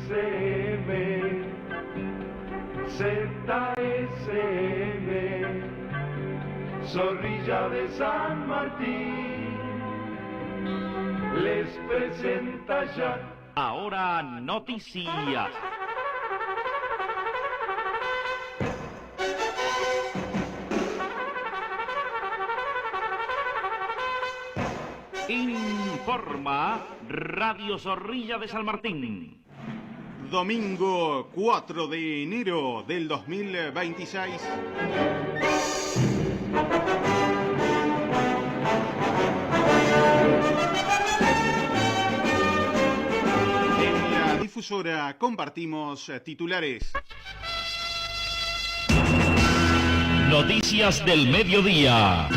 ZSM, Zorrilla de San Martín, les presenta ya. Ahora noticias. Informa Radio Zorrilla de San Martín. Domingo 4 de enero del 2026. En la difusora compartimos titulares. Noticias del mediodía.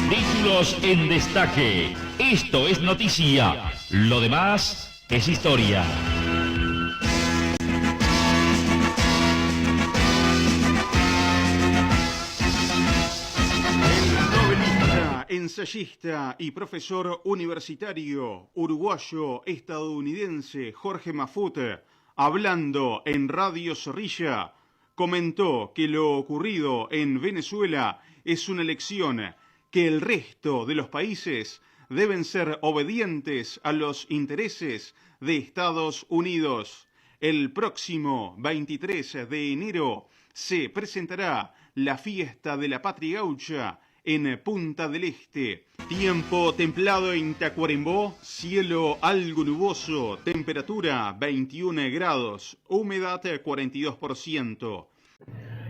Títulos en destaque. Esto es noticia. Lo demás es historia. Ensayista y profesor universitario uruguayo-estadounidense Jorge Mafut, hablando en Radio Zorrilla, comentó que lo ocurrido en Venezuela es una lección, que el resto de los países deben ser obedientes a los intereses de Estados Unidos. El próximo 23 de enero se presentará la fiesta de la Patria Gaucha en Punta del Este. Tiempo templado en Tacuarembó, cielo algo nuboso, temperatura 21 grados, humedad 42%.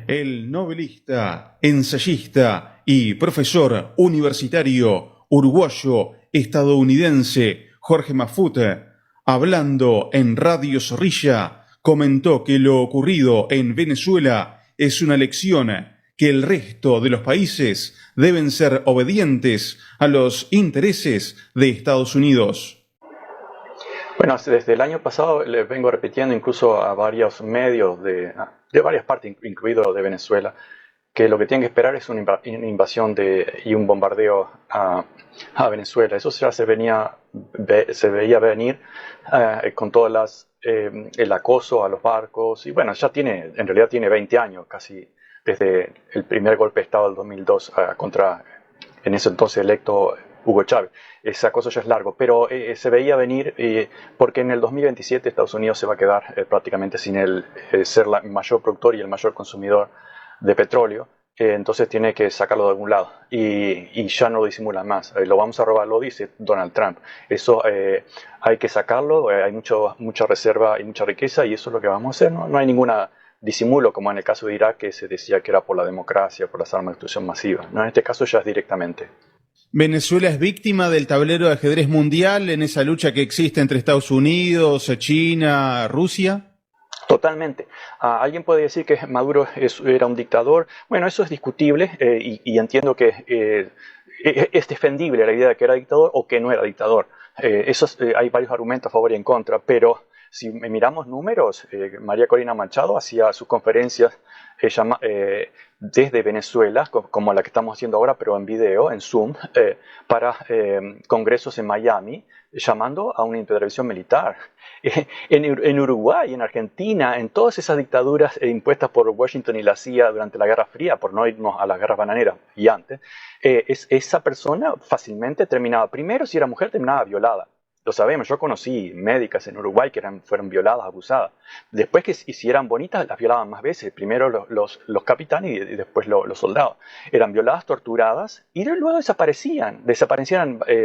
El novelista, ensayista y profesor universitario uruguayo-estadounidense Jorge Mafut, hablando en Radio Zorrilla, comentó que lo ocurrido en Venezuela es una lección, que el resto de los países deben ser obedientes a los intereses de Estados Unidos. Bueno, desde el año pasado les vengo repitiendo incluso a varios medios de varias partes, incluido de Venezuela, que lo que tienen que esperar es una invasión y un bombardeo a Venezuela. Eso ya se veía venir con todas el acoso a los barcos. Y bueno, en realidad tiene 20 años casi, desde el primer golpe de Estado del 2002 contra, en ese entonces electo, Hugo Chávez. Ese acoso ya es largo, pero se veía venir porque en el 2027 Estados Unidos se va a quedar prácticamente sin ser el mayor productor y el mayor consumidor de petróleo. Entonces tiene que sacarlo de algún lado y ya no lo disimulan más. Lo vamos a robar, lo dice Donald Trump. Eso hay que sacarlo, hay mucha reserva y mucha riqueza, y eso es lo que vamos a hacer. No hay ninguna disimulo, como en el caso de Irak, que se decía que era por la democracia, por las armas de destrucción masiva. No, en este caso ya es directamente. ¿Venezuela es víctima del tablero de ajedrez mundial en esa lucha que existe entre Estados Unidos, China, Rusia? Totalmente. Alguien puede decir que Maduro era un dictador. Bueno, eso es discutible y entiendo que es defendible la idea de que era dictador o que no era dictador. Hay varios argumentos a favor y en contra, pero si miramos números, María Corina Machado hacía sus conferencias desde Venezuela, como la que estamos haciendo ahora, pero en video, en Zoom, para congresos en Miami, llamando a una intervención militar. En Uruguay, en Argentina, en todas esas dictaduras impuestas por Washington y la CIA durante la Guerra Fría, por no irnos a las guerras bananeras y antes, esa persona fácilmente terminaba, primero si era mujer, terminaba violada. Lo sabemos, yo conocí médicas en Uruguay que fueron violadas, abusadas. Después que si eran bonitas, las violaban más veces. Primero los capitanes y después los soldados. Eran violadas, torturadas y luego desaparecían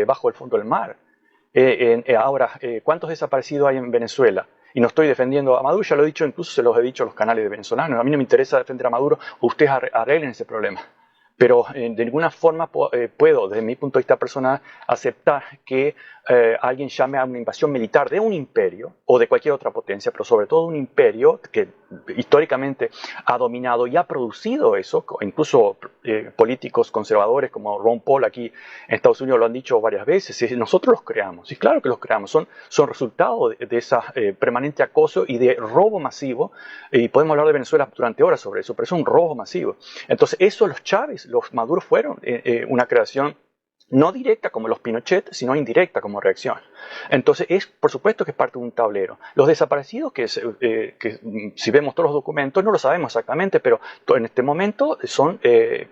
bajo el fondo del mar. Ahora, ¿cuántos desaparecidos hay en Venezuela? Y no estoy defendiendo a Maduro, ya lo he dicho, incluso se los he dicho a los canales de venezolanos. A mí no me interesa defender a Maduro, ustedes arreglen ese problema. Pero de ninguna forma puedo, desde mi punto de vista personal, aceptar que alguien llame a una invasión militar de un imperio o de cualquier otra potencia, pero sobre todo un imperio que históricamente ha dominado y ha producido eso. Incluso políticos conservadores como Ron Paul aquí en Estados Unidos lo han dicho varias veces. Y nosotros los creamos, y claro que los creamos, son resultado de ese permanente acoso y de robo masivo. Y podemos hablar de Venezuela durante horas sobre eso, pero es un robo masivo. Entonces, eso los Chávez, los Maduro fueron una creación no directa como los Pinochet, sino indirecta como reacción. Entonces, por supuesto que es parte de un tablero. Los desaparecidos, que si vemos todos los documentos, no lo sabemos exactamente, pero en este momento son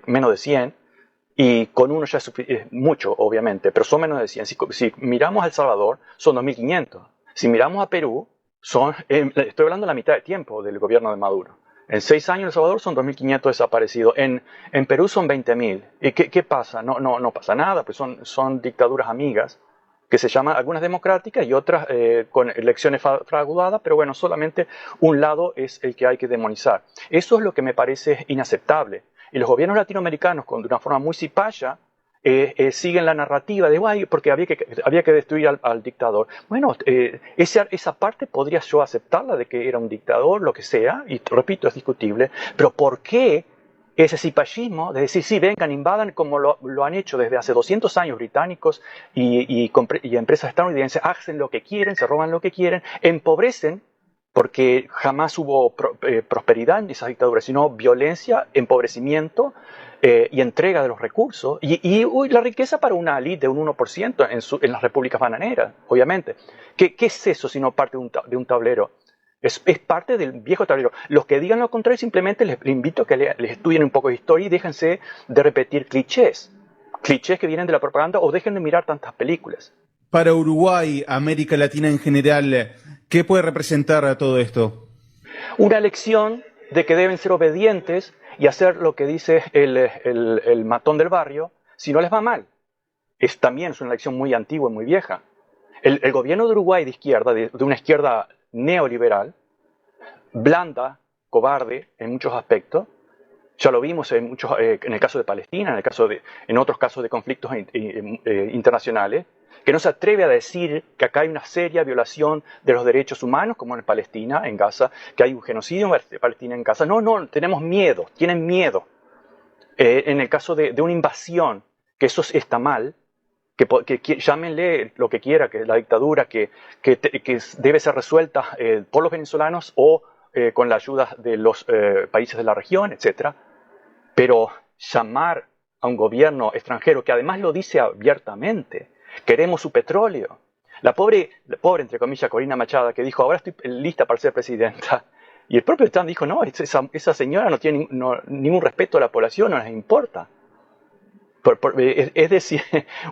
menos de 100, y con uno ya es mucho, obviamente, pero son menos de 100. Si miramos a El Salvador, son 2.500. Si miramos a Perú, estoy hablando de la mitad de tiempo del gobierno de Maduro. En 6 años en El Salvador son 2.500 desaparecidos. En Perú son 20.000. ¿Y qué pasa? No pasa nada, pues son dictaduras amigas que se llaman algunas democráticas y otras con elecciones fraudadas, pero bueno, solamente un lado es el que hay que demonizar. Eso es lo que me parece inaceptable. Y los gobiernos latinoamericanos, de una forma muy cipaya, siguen la narrativa de guay porque había que destruir al dictador. Bueno, esa parte podría yo aceptarla de que era un dictador, lo que sea, y repito, es discutible, pero ¿por qué ese cipallismo de decir, sí, vengan, invadan, como lo han hecho desde hace 200 años británicos y empresas estadounidenses, hacen lo que quieren, se roban lo que quieren, empobrecen, porque jamás hubo prosperidad en esas dictaduras, sino violencia, empobrecimiento y entrega de los recursos, y la riqueza para una élite de un 1% en las repúblicas bananeras, obviamente. ¿Qué es eso sino parte de un tablero? Es parte del viejo tablero. Los que digan lo contrario, simplemente les invito a que les estudien un poco de historia y déjense de repetir clichés que vienen de la propaganda, o dejen de mirar tantas películas. Para Uruguay, América Latina en general, ¿qué puede representar a todo esto? Una lección de que deben ser obedientes y hacer lo que dice el matón del barrio, si no les va mal. También es una lección muy antigua y muy vieja. El gobierno de Uruguay de izquierda, de una izquierda neoliberal, blanda, cobarde en muchos aspectos, ya lo vimos en el caso de Palestina, en otros casos de conflictos internacionales, que no se atreve a decir que acá hay una seria violación de los derechos humanos, como en Palestina, en Gaza, que hay un genocidio en Palestina, en Gaza. No, tenemos miedo, tienen miedo. En el caso de una invasión, que eso está mal, que llámenle lo que quiera, que la dictadura, que debe ser resuelta por los venezolanos o con la ayuda de los países de la región, etc. Pero llamar a un gobierno extranjero, que además lo dice abiertamente, queremos su petróleo. La pobre, entre comillas, Corina Machado, que dijo, ahora estoy lista para ser presidenta. Y el propio Trump dijo, no, esa señora no tiene ningún respeto a la población, no les importa. Es decir,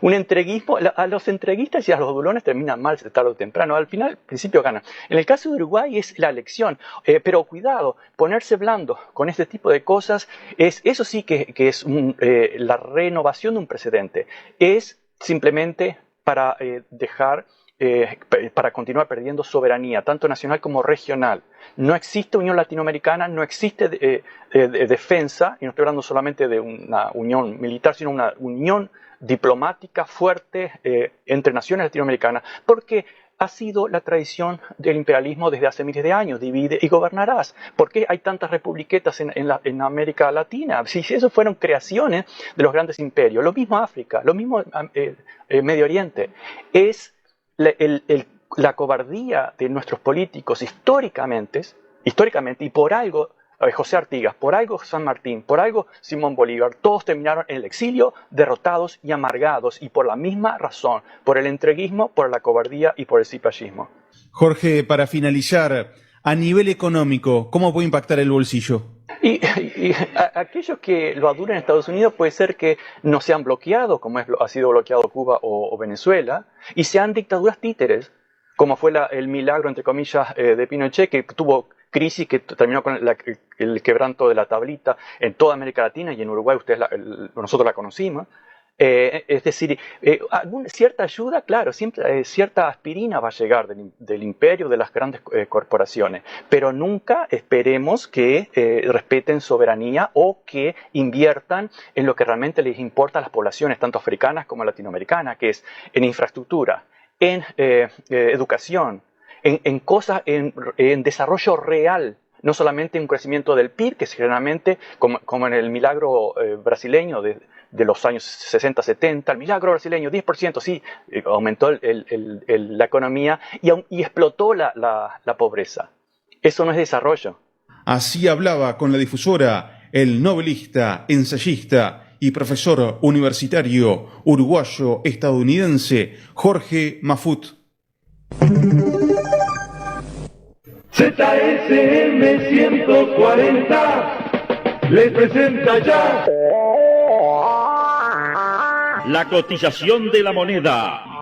un entreguismo, a los entreguistas y a los bulones terminan mal tarde o temprano, al final, al principio ganan. En el caso de Uruguay es la elección, pero cuidado, ponerse blando con este tipo de cosas, eso sí que es la renovación de un precedente, es simplemente para para continuar perdiendo soberanía, tanto nacional como regional. No existe unión latinoamericana, no existe defensa, y no estoy hablando solamente de una unión militar, sino una unión diplomática fuerte entre naciones latinoamericanas, porque ha sido la tradición del imperialismo desde hace miles de años, divide y gobernarás. ¿Por qué hay tantas republiquetas en América Latina? Si eso fueron creaciones de los grandes imperios, lo mismo África, lo mismo Medio Oriente, es la cobardía de nuestros políticos históricamente, y por algo José Artigas, por algo San Martín, por algo Simón Bolívar, todos terminaron en el exilio, derrotados y amargados, y por la misma razón, por el entreguismo, por la cobardía y por el cipallismo. Jorge, para finalizar, a nivel económico, ¿cómo puede impactar el bolsillo? Y aquellos que lo aduren en Estados Unidos puede ser que no sean bloqueados, como ha sido bloqueado Cuba o Venezuela, y sean dictaduras títeres, como fue el milagro, entre comillas, de Pinochet, que tuvo crisis, que terminó con el quebranto de la tablita en toda América Latina, y en Uruguay nosotros la conocimos. Es decir, cierta ayuda, claro, siempre cierta aspirina va a llegar del imperio, de las grandes corporaciones, pero nunca esperemos que respeten soberanía o que inviertan en lo que realmente les importa a las poblaciones, tanto africanas como latinoamericanas, que es en infraestructura, en educación, en cosas, en desarrollo real. No solamente un crecimiento del PIB, que es generalmente, como en el milagro brasileño de los años 60, 70, el milagro brasileño, 10%, sí, aumentó la economía y explotó la pobreza. Eso no es desarrollo. Así hablaba con la difusora el novelista, ensayista y profesor universitario uruguayo-estadounidense Jorge Mafut. ZSM 140 les presenta ya La cotización de la moneda.